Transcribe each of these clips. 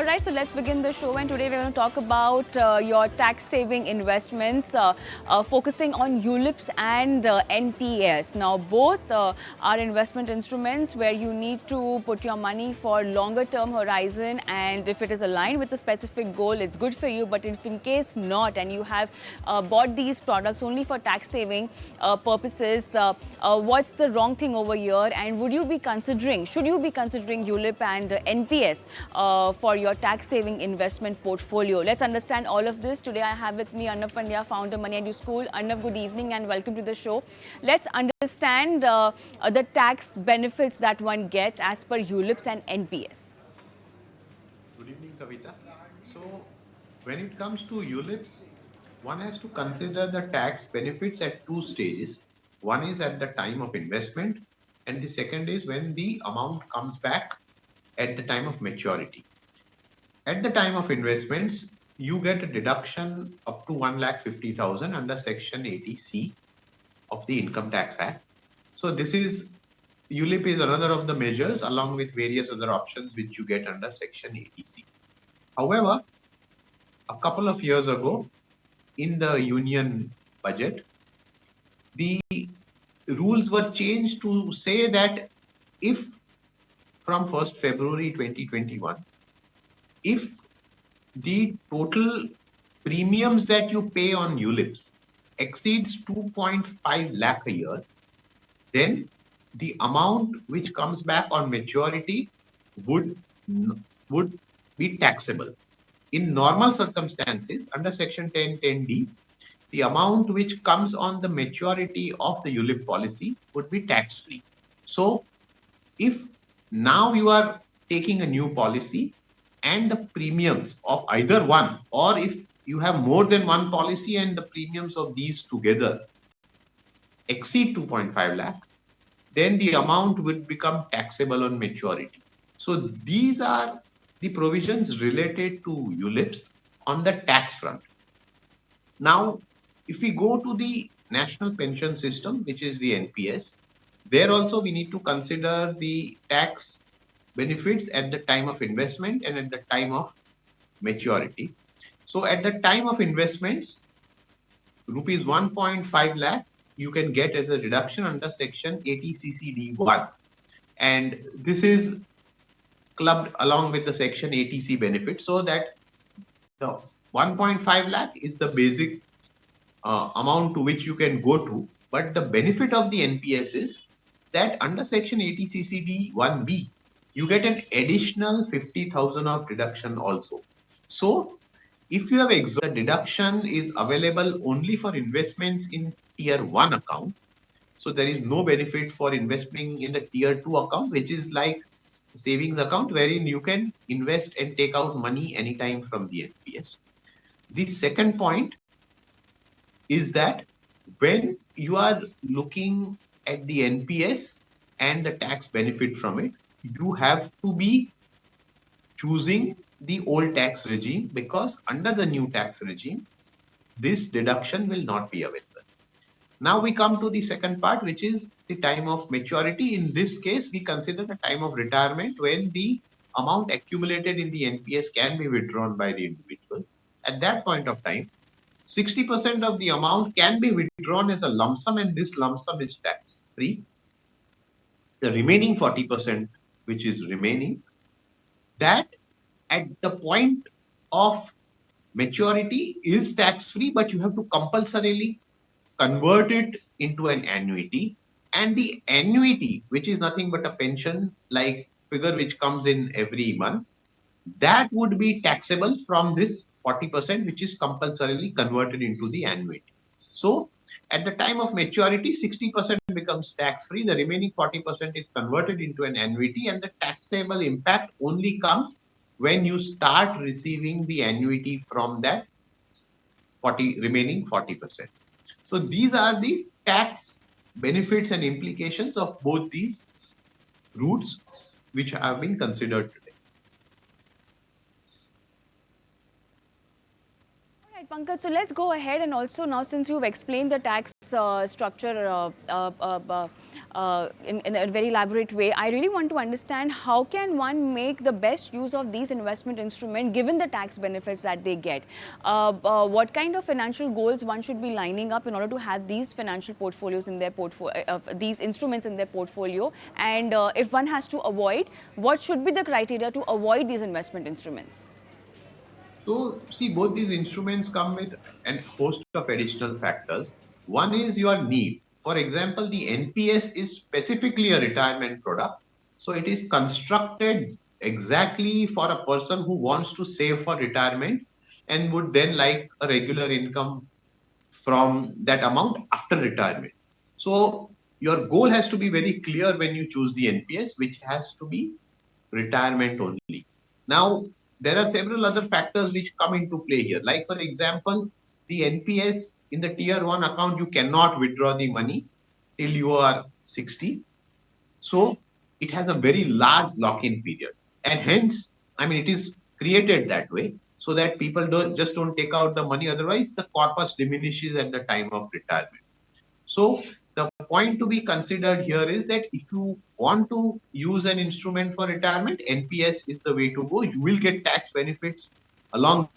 Alright, so let's begin the show, and today we're going to talk about your tax-saving investments, focusing on ULIPs and NPS. Now, both are investment instruments where you need to put your money for longer-term horizon, and if it is aligned with a specific goal, it's good for you. But if in case not, and you have bought these products only for tax-saving purposes, what's the wrong thing over here? And should you be considering ULIP and NPS for your tax-saving investment portfolio? Let's understand all of this. Today I have with me Arnav Pandya, founder Moneyeduschool. Arnav, good evening and welcome to the show. Let's understand the tax benefits that one gets as per ULIPs and NPS. Good evening, Kavita. So, when it comes to ULIPs, one has to consider the tax benefits at two stages. One is at the time of investment, and the second is when the amount comes back at the time of maturity. At the time of investments, you get a deduction up to 1,50,000 under Section 80C of the Income Tax Act. So this is, ULIP is another of the measures along with various other options which you get under Section 80C. However, a couple of years ago, in the union budget, the rules were changed to say that if from 1st February 2021, if the total premiums that you pay on ULIPs exceeds 2.5 lakh a year, then the amount which comes back on maturity would be taxable. In normal circumstances, under Section 10(10)(d), the amount which comes on the maturity of the ULIP policy would be tax-free. So, if now you are taking a new policy and the premiums of either one, or if you have more than one policy and the premiums of these together exceed 2.5 lakh, then the amount would become taxable on maturity. So these are the provisions related to ULIPs on the tax front. Now, if we go to the National Pension System, which is the NPS, there also we need to consider the tax benefits at the time of investment and at the time of maturity. So at the time of investments, rupees 1.5 lakh you can get as a reduction under Section 80CCD1, and this is clubbed along with the Section 80C benefit, so that the 1.5 lakh is the basic amount to which you can go to, but the benefit of the NPS is that under Section 80CCD1B, you get an additional 50,000 of deduction also. So, if you have the deduction is available only for investments in Tier 1 account. So, there is no benefit for investing in the Tier 2 account, which is like a savings account wherein you can invest and take out money anytime from the NPS. The second point is that when you are looking at the NPS and the tax benefit from it, you have to be choosing the old tax regime, because under the new tax regime, this deduction will not be available. Now we come to the second part, which is the time of maturity. In this case, we consider the time of retirement when the amount accumulated in the NPS can be withdrawn by the individual. At that point of time, 60% of the amount can be withdrawn as a lump sum, and this lump sum is tax-free. The remaining 40%, which is remaining, that at the point of maturity is tax-free, but you have to compulsorily convert it into an annuity. And the annuity, which is nothing but a pension like figure which comes in every month, that would be taxable from this 40%, which is compulsorily converted into the annuity. So at the time of maturity, 60% becomes tax-free, the remaining 40% is converted into an annuity, and the taxable impact only comes when you start receiving the annuity from that remaining 40%. So these are the tax benefits and implications of both these routes which have been considered today. Pankaj, so let's go ahead, and also now since you've explained the tax structure in a very elaborate way. I really want to understand how can one make the best use of these investment instruments given the tax benefits that they get. What kind of financial goals one should be lining up in order to have these financial portfolios in their portfolio, these instruments in their portfolio, and if one has to avoid, what should be the criteria to avoid these investment instruments? So, see, both these instruments come with a host of additional factors. One is your need. For example, the NPS is specifically a retirement product. So, it is constructed exactly for a person who wants to save for retirement and would then like a regular income from that amount after retirement. So, your goal has to be very clear when you choose the NPS, which has to be retirement only. Now, there are several other factors which come into play here. Like, for example, the NPS in the tier one account, you cannot withdraw the money till you are 60. So, it has a very large lock in period. And hence, I mean, it is created that way so that people don't take out the money. Otherwise, the corpus diminishes at the time of retirement. So the point to be considered here is that if you want to use an instrument for retirement, NPS is the way to go. You will get tax benefits along.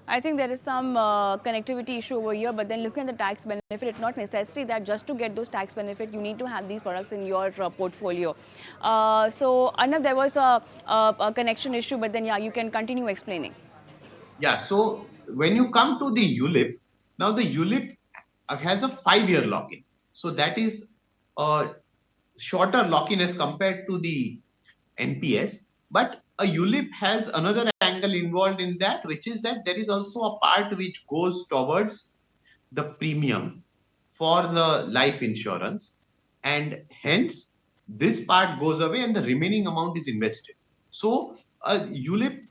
I think there is some connectivity issue over here, but then looking at the tax benefit, it's not necessary that just to get those tax benefit, you need to have these products in your portfolio. So, Arnav, there was a connection issue, but then yeah, you can continue explaining. Yeah, so when you come to the ULIP, now the ULIP has a 5-year lock-in. So that is a shorter lock-in as compared to the NPS. But a ULIP has another angle involved in that, which is that there is also a part which goes towards the premium for the life insurance, and hence this part goes away and the remaining amount is invested. So a ULIP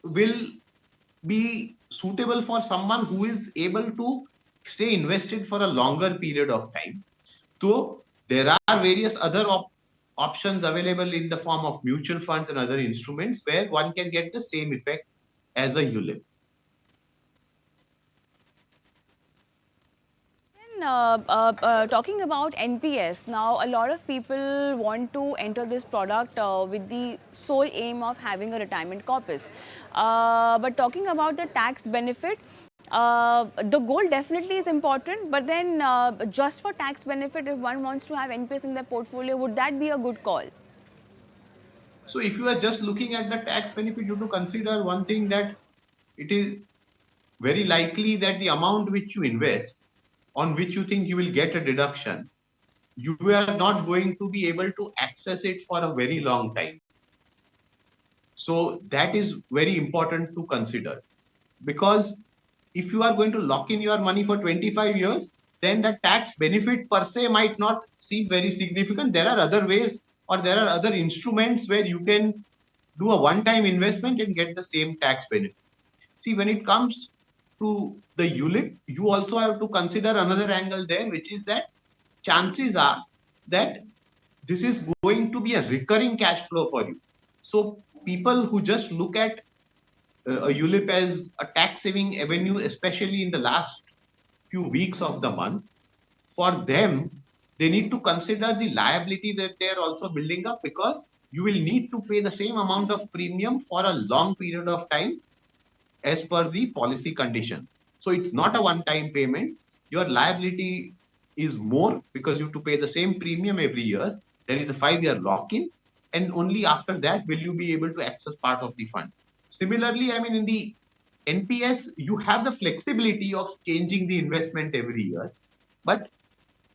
will be suitable for someone who is able to stay invested for a longer period of time. So there are various other options available in the form of mutual funds and other instruments where one can get the same effect as a ULIP. Talking about NPS, now a lot of people want to enter this product with the sole aim of having a retirement corpus. But talking about the tax benefit, the goal definitely is important, but then just for tax benefit, if one wants to have NPS in their portfolio, would that be a good call? So if you are just looking at the tax benefit, you have to consider one thing, that it is very likely that the amount which you invest, on which you think you will get a deduction, you are not going to be able to access it for a very long time. So that is very important to consider, because if you are going to lock in your money for 25 years, then the tax benefit per se might not seem very significant. There are other ways, or there are other instruments where you can do a one-time investment and get the same tax benefit. See, when it comes to the ULIP, you also have to consider another angle there, which is that chances are that this is going to be a recurring cash flow for you. So people who just look at a ULIP as a tax saving avenue, especially in the last few weeks of the month, for them, they need to consider the liability that they are also building up, because you will need to pay the same amount of premium for a long period of time as per the policy conditions. So it's not a one-time payment. Your liability is more because you have to pay the same premium every year. There is a 5-year lock-in, and only after that will you be able to access part of the fund. Similarly, I mean, in the NPS, you have the flexibility of changing the investment every year, but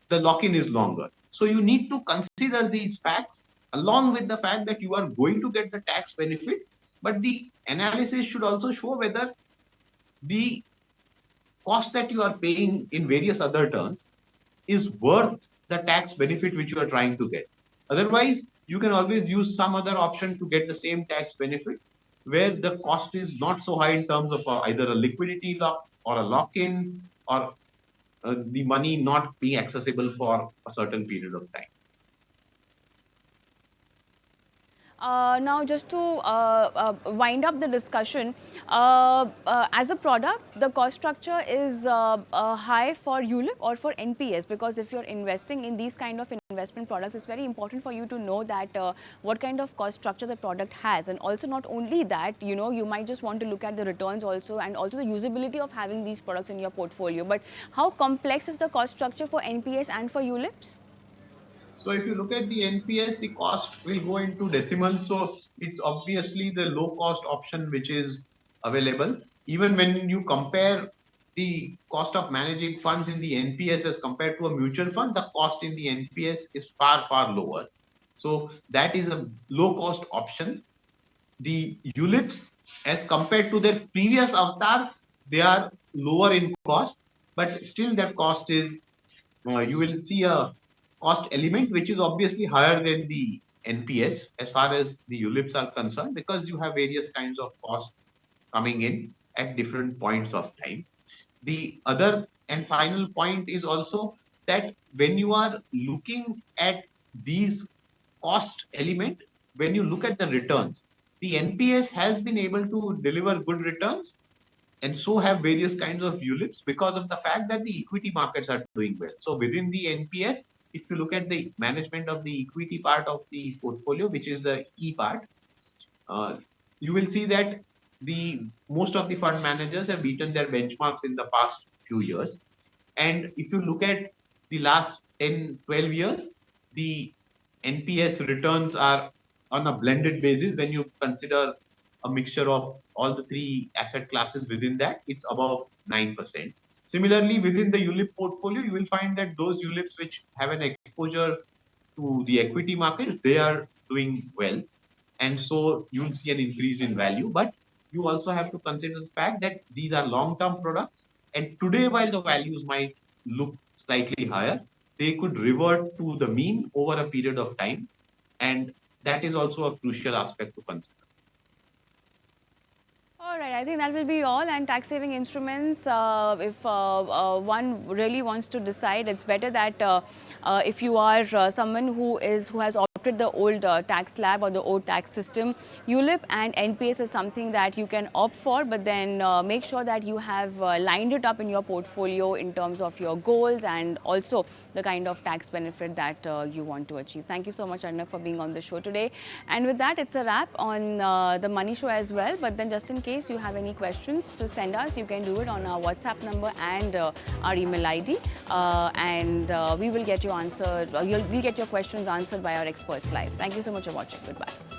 the lock-in is longer. So you need to consider these facts along with the fact that you are going to get the tax benefit, but the analysis should also show whether the cost that you are paying in various other terms is worth the tax benefit which you are trying to get. Otherwise, you can always use some other option to get the same tax benefit where the cost is not so high in terms of either a liquidity lock or a lock-in, or the money not being accessible for a certain period of time. Now, just to wind up the discussion, as a product, the cost structure is high for ULIP or for NPS, because if you're investing in these kind of investment products, it's very important for you to know that what kind of cost structure the product has. And also, not only that, you might just want to look at the returns also, and also the usability of having these products in your portfolio. But how complex is the cost structure for NPS and for ULIPs? So if you look at the NPS, the cost will go into decimals. So it's obviously the low cost option which is available. Even when you compare the cost of managing funds in the NPS as compared to a mutual fund, the cost in the NPS is far, far lower. So that is a low cost option. The ULIPs, as compared to their previous avatars, they are lower in cost, but still their cost is, you will see a cost element which is obviously higher than the NPS as far as the ULIPs are concerned, because you have various kinds of costs coming in at different points of time. The other and final point is also that when you are looking at these cost element, when you look at the returns, the NPS has been able to deliver good returns, and so have various kinds of ULIPs, because of the fact that the equity markets are doing well. So within the NPS, if you look at the management of the equity part of the portfolio, which is the E part, uh, you will see that the most of the fund managers have beaten their benchmarks in the past few years. And if you look at the last 10, 12 years, the NPS returns are on a blended basis. When you consider a mixture of all the three asset classes within that, it's above 9%. Similarly, within the ULIP portfolio, you will find that those ULIPs which have an exposure to the equity markets, they are doing well. And so you'll see an increase in value. But you also have to consider the fact that these are long-term products. And today, while the values might look slightly higher, they could revert to the mean over a period of time. And that is also a crucial aspect to consider. All right, I think that will be all. And tax saving instruments, if one really wants to decide, it's better that if you are someone who has opted the old tax slab or the old tax system, ULIP and NPS is something that you can opt for, but then make sure that you have lined it up in your portfolio in terms of your goals and also the kind of tax benefit that you want to achieve. Thank you so much, Arnav, for being on the show today. And with that, it's a wrap on the Money Show as well. But then just in case you have any questions to send us, you can do it on our WhatsApp number and our email ID. We will get you answered, we'll get your questions answered by our experts live. Thank you so much for watching. Goodbye.